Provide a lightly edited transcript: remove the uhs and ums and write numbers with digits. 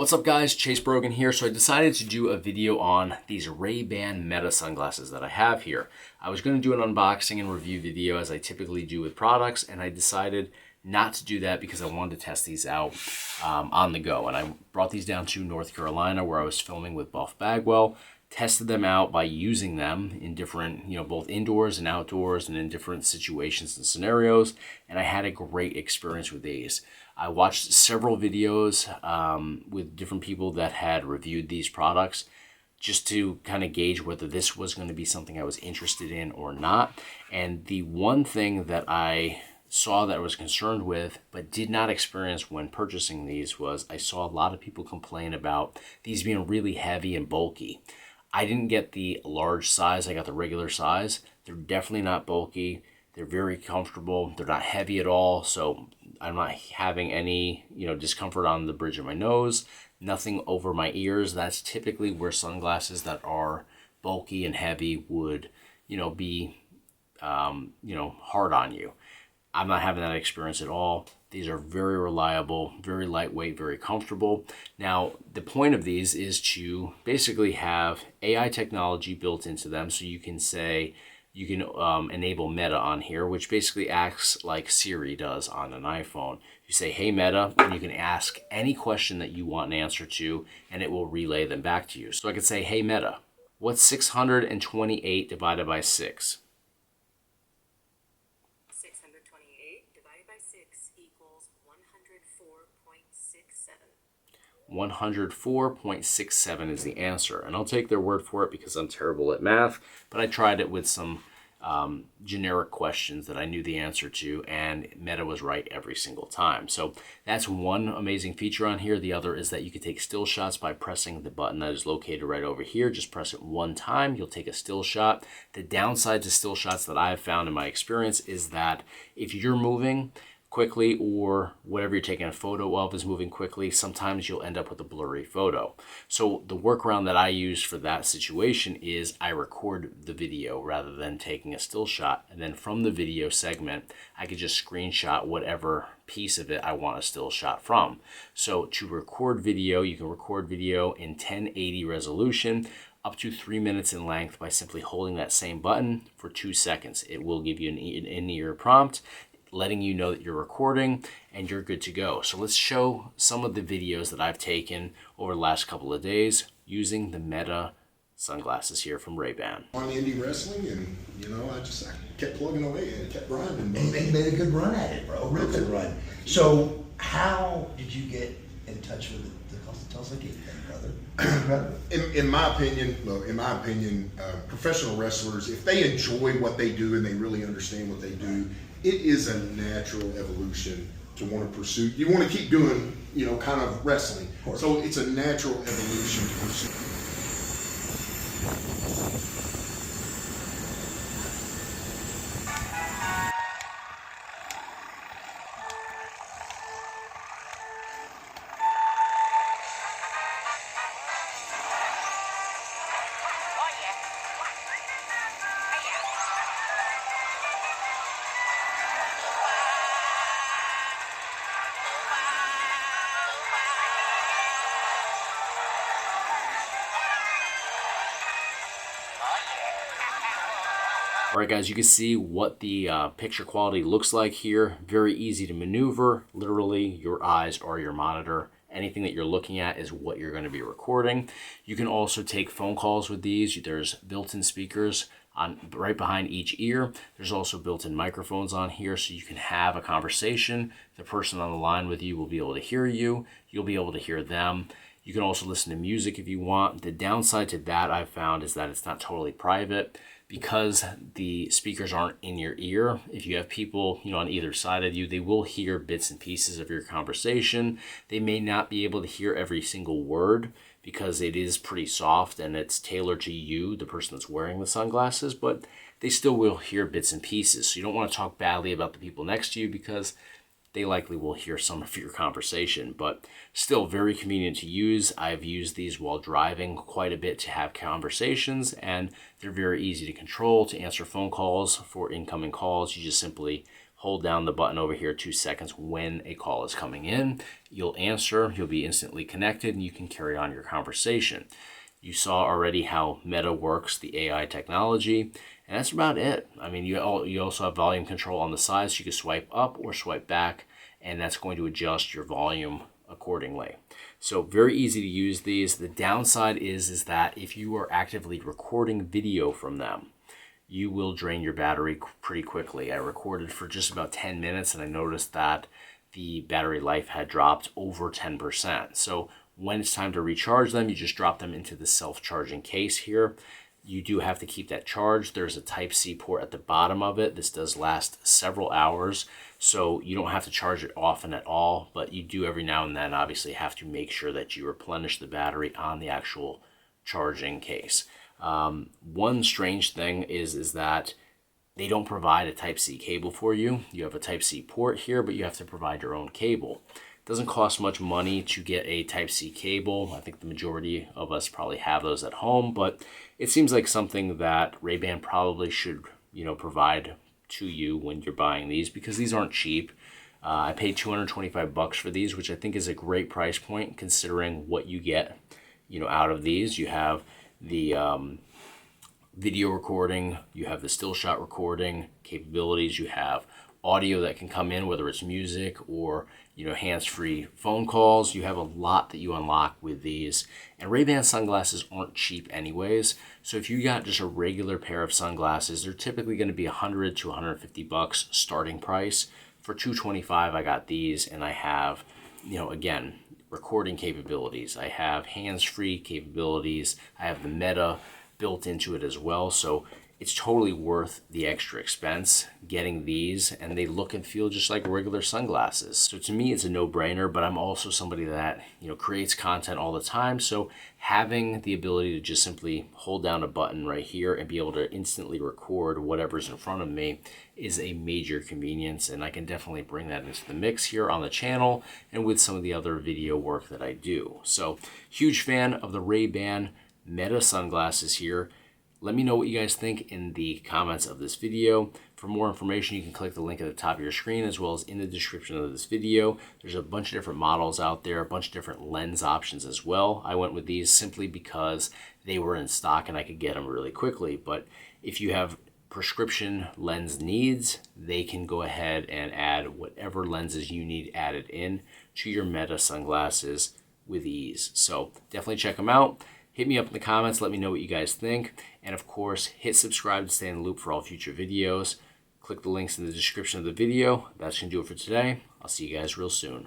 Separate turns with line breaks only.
What's up guys, Chase Brogan here. So I decided to do a video on these Ray-Ban Meta sunglasses that I have here. I was going to do an unboxing and review video as I typically do with products, and I decided not to do that because I wanted to test these out on the go. And I brought these down to North Carolina where I was filming with Buff Bagwell, tested them out by using them in different, both indoors and outdoors and in different situations and scenarios. And I had a great experience with these. I watched several videos with different people that had reviewed these products just to kind of gauge whether this was going to be something I was interested in or not. And the one thing that I saw that I was concerned with but did not experience when purchasing these was I saw a lot of people complain about these being really heavy and bulky. I didn't get the large size, I got the regular size. They're definitely not bulky. They're very comfortable. They're not heavy at all, so I'm not having any, discomfort on the bridge of my nose, nothing over my ears. That's typically where sunglasses that are bulky and heavy would, be, hard on you. I'm not having that experience at all. These are very reliable, very lightweight, very comfortable. Now, the point of these is to basically have AI technology built into them, so you can say, you can enable Meta on here, which basically acts like Siri does on an iPhone. You say, hey Meta, and you can ask any question that you want an answer to, and it will relay them back to you. So I could say, hey Meta, what's 628 divided by 6?
628 divided by 6 equals 104.67.
104.67 is the answer, and I'll take their word for it because I'm terrible at math, but I tried it with some generic questions that I knew the answer to, and Meta was right every single time. So that's one amazing feature on here. The other is that you can take still shots by pressing the button that is located right over here. Just press it one time, you'll take a still shot. The downside to still shots that I've found in my experience is that if you're moving quickly or whatever you're taking a photo of is moving quickly, sometimes you'll end up with a blurry photo. So the workaround that I use for that situation is I record the video rather than taking a still shot, and then from the video segment I could just screenshot whatever piece of it I want a still shot from. So to record video, you can record video in 1080 resolution up to 3 minutes in length by simply holding that same button for 2 seconds. It will give you an in-ear prompt letting you know that you're recording and you're good to go. So let's show some of the videos that I've taken over the last couple of days using the Meta sunglasses here from Ray-Ban.
On indie wrestling, and I kept plugging away and kept grinding.
And you made a good run at it, bro. A real good run. So how did you get in touch with the Tulsa Geek thing, brother?
In my opinion, professional wrestlers, if they enjoy what they do and they really understand what they do, it is a natural evolution to want to pursue. You want to keep doing, kind of wrestling. So it's a natural evolution to pursue.
All right guys, you can see what the picture quality looks like here. Very easy to maneuver. Literally, your eyes are your monitor. Anything that you're looking at is what you're going to be recording. You can also take phone calls with these. There's built-in speakers right behind each ear. There's also built-in microphones on here, so you can have a conversation. The person on the line with you will be able to hear you. You'll be able to hear them. You can also listen to music if you want. The downside to that I've found is that it's not totally private. Because the speakers aren't in your ear, if you have people, on either side of you, they will hear bits and pieces of your conversation. They may not be able to hear every single word because it is pretty soft and it's tailored to you, the person that's wearing the sunglasses, but they still will hear bits and pieces. So you don't want to talk badly about the people next to you because they likely will hear some of your conversation, but still very convenient to use. I've used these while driving quite a bit to have conversations, and they're very easy to control. To answer phone calls for incoming calls, you just simply hold down the button over here 2 seconds when a call is coming in. You'll answer, you'll be instantly connected, and you can carry on your conversation. You saw already how Meta works, the AI technology, and that's about it. I mean, you also have volume control on the side, so you can swipe up or swipe back, and that's going to adjust your volume accordingly. So very easy to use these. The downside is that if you are actively recording video from them, you will drain your battery pretty quickly. I recorded for just about 10 minutes and I noticed that the battery life had dropped over 10%. So when it's time to recharge them, you just drop them into the self-charging case here. You do have to keep that charged. There's a Type-C port at the bottom of it. This does last several hours, so you don't have to charge it often at all, but you do every now and then obviously have to make sure that you replenish the battery on the actual charging case. One strange thing is that they don't provide a Type-C cable for you. You have a Type-C port here, but you have to provide your own cable. It doesn't cost much money to get a Type-C cable. I think the majority of us probably have those at home, but it seems like something that Ray-Ban probably should, provide to you when you're buying these, because these aren't cheap. I paid $225 for these, which I think is a great price point considering what you get, out of these. You have the video recording, you have the still shot recording capabilities, you have audio that can come in, whether it's music or hands-free phone calls. You have a lot that you unlock with these, and Ray-Ban sunglasses aren't cheap anyways. So if you got just a regular pair of sunglasses, they're typically going to be $100 to $150 starting price. For $225 I got these, and I have again, recording capabilities, I have hands-free capabilities, I have the Meta built into it as well. So it's totally worth the extra expense getting these, and they look and feel just like regular sunglasses. So to me, it's a no-brainer, but I'm also somebody that, creates content all the time. So having the ability to just simply hold down a button right here and be able to instantly record whatever's in front of me is a major convenience, and I can definitely bring that into the mix here on the channel and with some of the other video work that I do. So huge fan of the Ray-Ban Meta sunglasses here. Let me know what you guys think in the comments of this video. For more information, you can click the link at the top of your screen, as well as in the description of this video. There's a bunch of different models out there, a bunch of different lens options as well. I went with these simply because they were in stock and I could get them really quickly. But if you have prescription lens needs, they can go ahead and add whatever lenses you need added in to your Meta sunglasses with ease. So definitely check them out. Hit me up in the comments, let me know what you guys think. And of course, hit subscribe to stay in the loop for all future videos. Click the links in the description of the video. That's going to do it for today. I'll see you guys real soon.